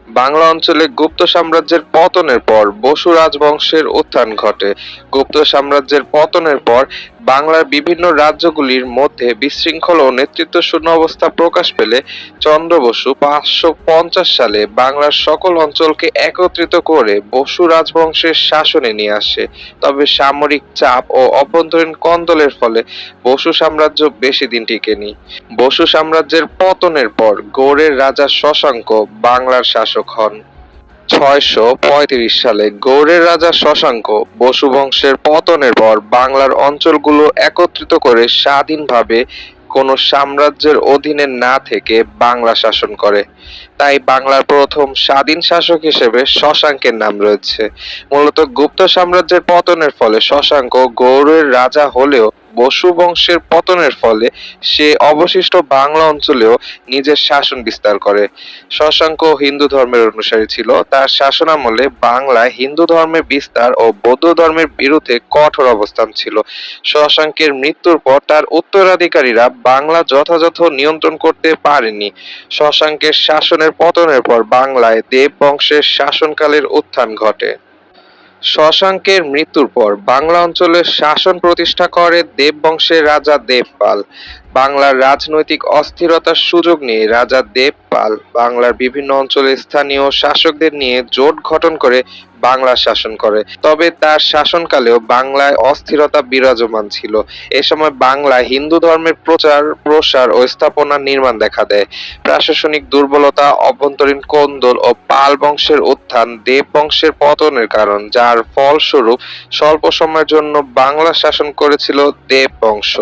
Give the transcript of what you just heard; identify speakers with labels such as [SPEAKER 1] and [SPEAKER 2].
[SPEAKER 1] বাংলা অঞ্চলে গুপ্ত সাম্রাজ্যের পতনের পর বসু রাজবংশের উত্থান ঘটে। গুপ্ত সাম্রাজ্যের পতনের পর বাংলার বিভিন্ন রাজ্যগুলির মধ্যে বিশৃঙ্খল ও নেতৃত্বশূন্য অবস্থা প্রকাশ পেলে চন্দ্র বসু 550 সালে বাংলার সকল অঞ্চলকে একত্রিত করে বসু রাজবংশের শাসনে নিয়ে আসে। তবে সামরিক চাপ ও অভ্যন্তরীণ কোন্দলের ফলে বসু সাম্রাজ্য বেশি দিন টিকেনি। বসু সাম্রাজ্যের পতনের পর গৌড়ের রাজা শশাঙ্ক বাংলার শাসক হন। 635 সালে গৌড়ের রাজা শশাঙ্ক বসু বংশের পতনের পর বাংলার অঞ্চলগুলো একত্রিত করে স্বাধীনভাবে কোনো সাম্রাজ্যের অধীনে না থেকে বাংলা শাসন করে। তাই বাংলার প্রথম স্বাধীন শাসক হিসেবে শশাঙ্কের নাম রয়েছে। মূলত গুপ্ত সাম্রাজ্যের পতনের ফলে শশাঙ্ক গৌড়ের রাজা হলেও বসু বংশের পতনের ফলে সে অবশিষ্ট বাংলা অঞ্চলেও নিজের শাসন বিস্তার করে। শশাঙ্ক হিন্দু ধর্মের অনুসারী ছিল। তার শাসনামলে বাংলায় হিন্দু ধর্মের বিস্তার ও বৌদ্ধ ধর্মের বিরুদ্ধে কঠোর অবস্থান ছিল। শশাঙ্কের মৃত্যুর পর তার উত্তরাধিকারীরা বাংলা যথাযথ নিয়ন্ত্রণ করতে পারেনি। শশাঙ্কের শাসনের পতনের পর বাংলায় দেব বংশের শাসনকালের উত্থান ঘটে। শশাঙ্কের মৃত্যুর পর বাংলা অঞ্চলের শাসন প্রতিষ্ঠা করে দেব বংশের রাজা দেবপাল। বাংলার রাজনৈতিক অস্থিরতার সুযোগ নিয়ে রাজা দেবপাল বাংলার বিভিন্ন অঞ্চলে স্থানীয় শাসকদের নিয়ে জোট গঠন করে বাংলা শাসন করে। তবে তার শাসনকালেও বাংলায় অস্থিরতা বিরাজমান ছিল। এ সময় বাংলায় হিন্দু ধর্মের প্রচার প্রসার ও স্থাপনার নির্মাণ দেখা দেয়। প্রশাসনিক দুর্বলতা, অভ্যন্তরীণ কোন্দল ও পাল বংশের উত্থান দেব বংশের পতনের কারণ, যার ফলস্বরূপ স্বল্প সময়ের জন্য বাংলা শাসন করেছিল দেব বংশ।